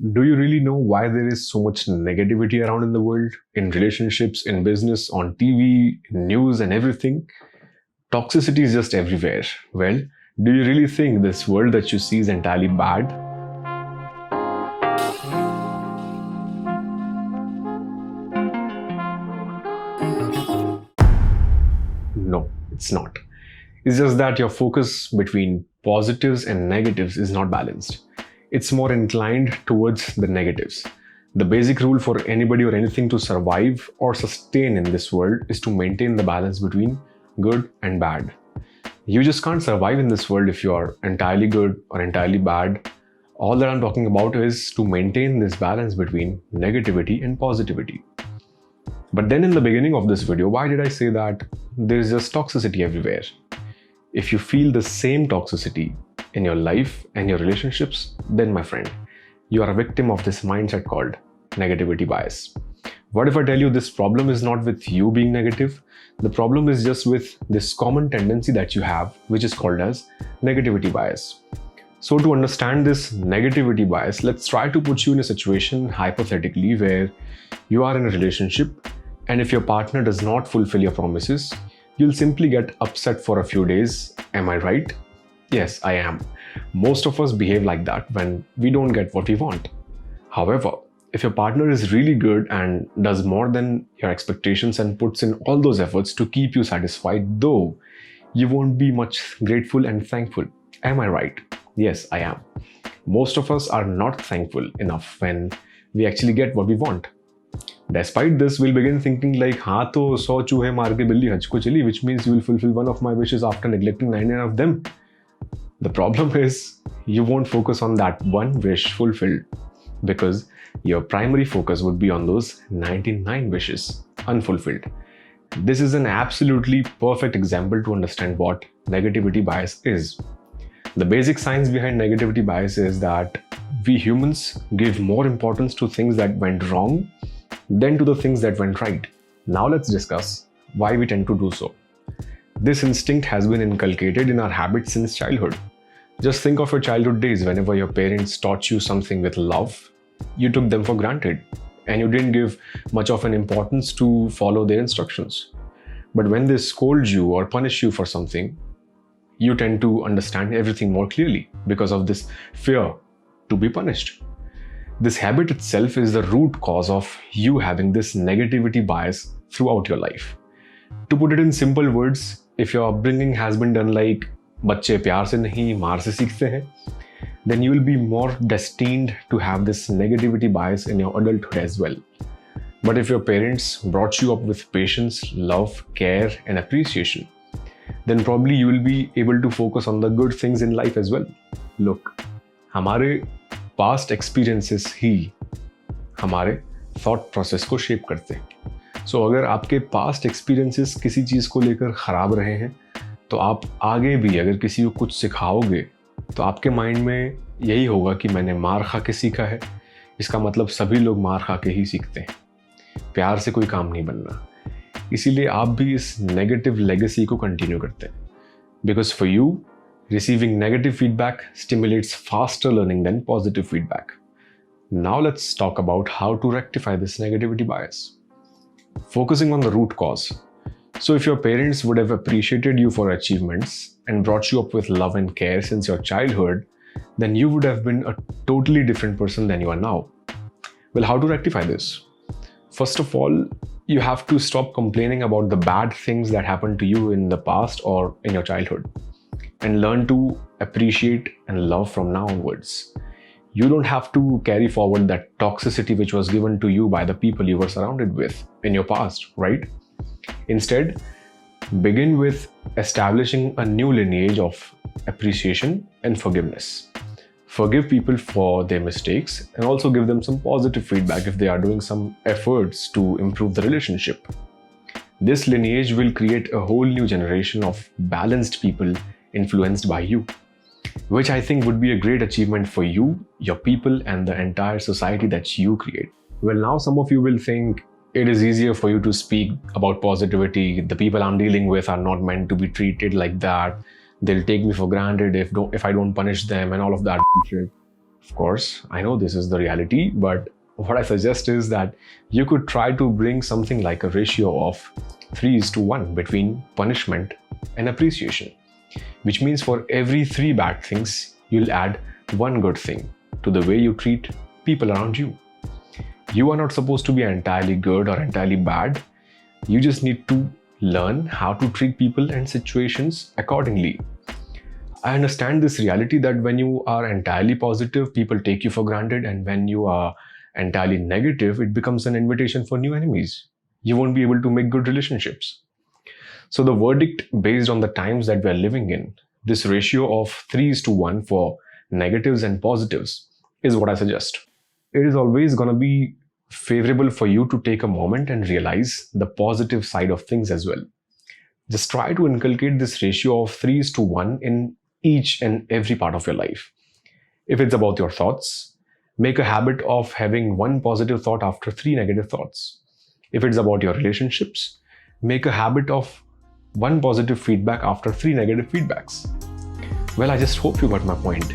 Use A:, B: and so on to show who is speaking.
A: Do you really know why there is so much negativity around in the world, in relationships, in business, on TV, in news, and everything? Toxicity is just everywhere. Well, do you really think this world that you see is entirely bad? No, it's not. It's just that your focus between positives and negatives is not balanced. It's more inclined towards the negatives. The basic rule for anybody or anything to survive or sustain in this world is to maintain the balance between good and bad. You just can't survive in this world if you're entirely good or entirely bad. All that I'm talking about is to maintain this balance between negativity and positivity. But then in the beginning of this video, why did I say that there's just toxicity everywhere? If you feel the same toxicity in your life and your relationships, then my friend, you are a victim of this mindset called negativity bias. What if I tell you this problem is not with you being negative? The problem is just with this common tendency that you have, which is called as negativity bias. So to understand this negativity bias, let's try to put you in a situation hypothetically where you are in a relationship, and if your partner does not fulfill your promises, you'll simply get upset for a few days. Am I right? Yes, I am. Most of us behave like that when we don't get what we want. However, if your partner is really good and does more than your expectations and puts in all those efforts to keep you satisfied, though, you won't be much grateful and thankful. Am I right? Yes, I am. Most of us are not thankful enough when we actually get what we want. Despite this, we'll begin thinking like, हाँ तो 100 चूहे मार के बिल्ली हज को चली, which means you will fulfill one of my wishes after neglecting 99 of them. The problem is, you won't focus on that one wish fulfilled because your primary focus would be on those 99 wishes unfulfilled. This is an absolutely perfect example to understand what negativity bias is. The basic science behind negativity bias is that we humans give more importance to things that went wrong than to the things that went right. Now let's discuss why we tend to do so. This instinct has been inculcated in our habits since childhood. Just think of your childhood days. Whenever your parents taught you something with love, you took them for granted and you didn't give much of an importance to follow their instructions. But when they scold you or punish you for something, you tend to understand everything more clearly because of this fear to be punished. This habit itself is the root cause of you having this negativity bias throughout your life. To put it in simple words, if your upbringing has been done like बच्चे प्यार से नहीं मार से सीखते हैं, then you will be more destined to have this negativity bias in your adulthood as well. But if your parents brought you up with patience, love, care, and appreciation, then probably you will be able to focus on the good things in life as well. Look, हमारे past experiences ही हमारे thought process को shape करते हैं. So अगर आपके past experiences किसी चीज़ को लेकर ख़राब रहे हैं, तो आप आगे भी अगर किसी को कुछ सिखाओगे, तो आपके माइंड में यही होगा कि मैंने मार खा के सीखा है, इसका मतलब सभी लोग मार खा के ही सीखते हैं. प्यार से कोई काम नहीं बनना. इसीलिए आप भी इस नेगेटिव लेगेसी को कंटिन्यू करते हैं. Because for you, receiving negative feedback stimulates faster learning than positive feedback. Now let's talk about how to rectify this negativity bias. Focusing on the root cause. So if your parents would have appreciated you for achievements and brought you up with love and care since your childhood, then you would have been a totally different person than you are now. Well, how to rectify this? First of all, you have to stop complaining about the bad things that happened to you in the past or in your childhood, and learn to appreciate and love from now onwards. You don't have to carry forward that toxicity which was given to you by the people you were surrounded with in your past, right? Instead, begin with establishing a new lineage of appreciation and forgiveness. Forgive people for their mistakes and also give them some positive feedback if they are doing some efforts to improve the relationship. This lineage will create a whole new generation of balanced people influenced by you, which I think would be a great achievement for you, your people, and the entire society that you create. Well, now some of you will think it is easier for you to speak about positivity. The people I'm dealing with are not meant to be treated like that. They'll take me for granted if I don't punish them and all of that shit. Of course, I know this is the reality, but what I suggest is that you could try to bring something like a ratio of 3:1 between punishment and appreciation, which means for every 3 bad things, you'll add 1 good thing to the way you treat people around you. You are not supposed to be entirely good or entirely bad. You just need to learn how to treat people and situations accordingly. I understand this reality that when you are entirely positive, people take you for granted, and when you are entirely negative, it becomes an invitation for new enemies. You won't be able to make good relationships. So the verdict based on the times that we are living in, this ratio of 3:1 for negatives and positives, is what I suggest. It is always going to be favorable for you to take a moment and realize the positive side of things as well. Just try to inculcate this ratio of 3:1 in each and every part of your life. If it's about your thoughts, make a habit of having 1 positive thought after 3 negative thoughts. If it's about your relationships, make a habit of 1 positive feedback after 3 negative feedbacks. Well, I just hope you got my point.